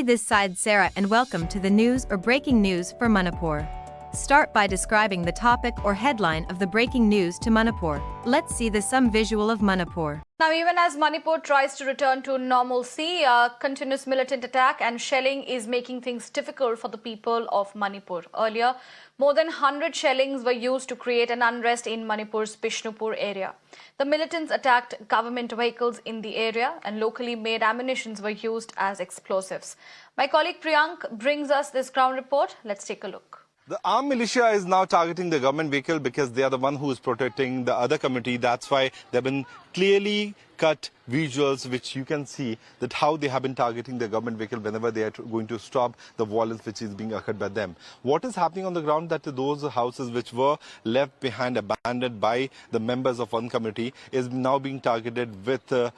Hey, this side Sarah and welcome to the news or breaking news for Manipur. Start by describing the topic or headline of the breaking news to Manipur. Let's see the some visual of Manipur. Now, even as Manipur tries to return to normalcy, a continuous militant attack and shelling is making things difficult for the people of Manipur. Earlier, more than 100 shellings were used to create an unrest in Manipur's Bishnupur area. The militants attacked government vehicles in the area and locally made ammunitions were used as explosives. My colleague Priyank brings us this ground report. Let's take a look. The armed militia is now targeting the government vehicle because they are the one who is protecting the other community. That's why there have been clearly cut visuals which you can see that how they have been targeting the government vehicle whenever they are going to stop the violence which is being occurred by them. What is happening on the ground that those houses which were left behind abandoned by the members of one community is now being targeted with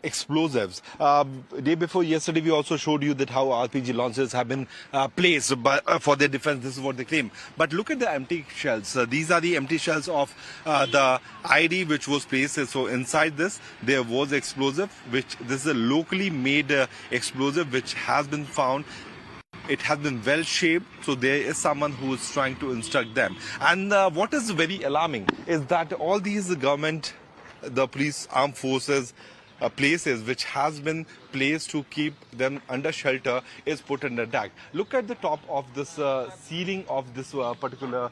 explosives. Day before yesterday we also showed you that how RPG launchers have been placed for their defense. This is what they claim. But look at the empty shells. These are the empty shells of the ID which was placed. So inside this there was explosive, which this is a locally made explosive which has been found. It has been well shaped, so there is someone who is trying to instruct them. And what is very alarming is that all these government, the police, armed forces, places which has been placed to keep them under shelter is put under attack. Look at the top of this ceiling of this particular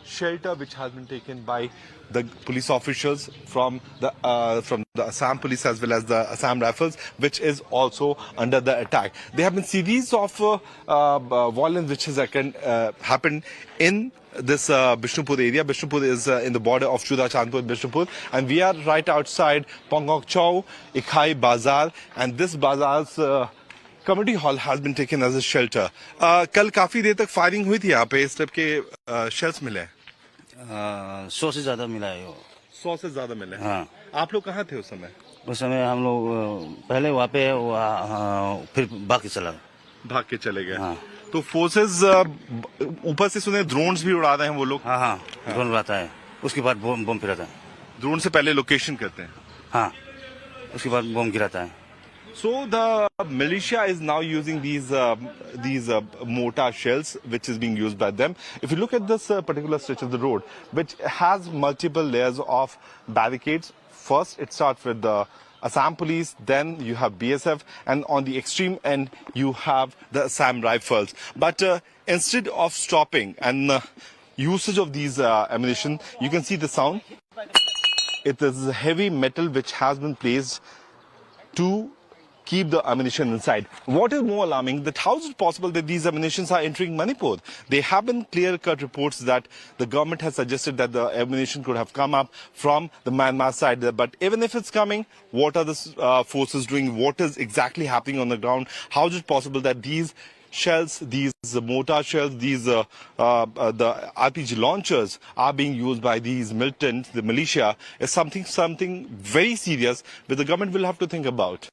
shelter which has been taken by the police officials from the Assam police as well as the Assam Rifles, which is also under the attack. There have been series of violence which has happened in this Bishnupur area. Bishnupur is in the border of Chuda Chandpur and Bishnupur, and we are right outside Pongok Chau, Ikhai Bazaar, and this bazaar's community hall has been taken as a shelter. कल काफी देर तक firing हुई थी यहाँ पे, इस type के shells मिले 100 से ज्यादा मिला है। 100 से ज्यादा मिले। हाँ। आप लोग कहाँ थे उस समय? उस समय हम लोग पहले वहाँ पे फिर भाग के चले गए। हाँ। तो फोर्सेस ऊपर से सुने ड्रोन्स भी उड़ा रहे हैं वो लोग। हाँ हाँ, ड्रोन उड़ाता है, उसके बाद बम फिराता है। ड्रोन से पहले लोकेशन करते हैं। हाँ, उसके बाद बम गिराता है। So the militia is now using these mortar shells, which is being used by them. If you look at this particular stretch of the road, which has multiple layers of barricades. First, it starts with the Assam police, then you have BSF, and on the extreme end, you have the Assam Rifles. But instead of stopping and usage of these ammunition, you can see the sound. It is heavy metal which has been placed to keep the ammunition inside. What is more alarming, that how is it possible that these ammunitions are entering Manipur? There have been clear-cut reports that the government has suggested that the ammunition could have come up from the Myanmar side. But even if it's coming, what are the forces doing? What is exactly happening on the ground? How is it possible that these shells, these mortar shells, these the RPG launchers are being used by these militants, the militia, is something very serious which the government will have to think about.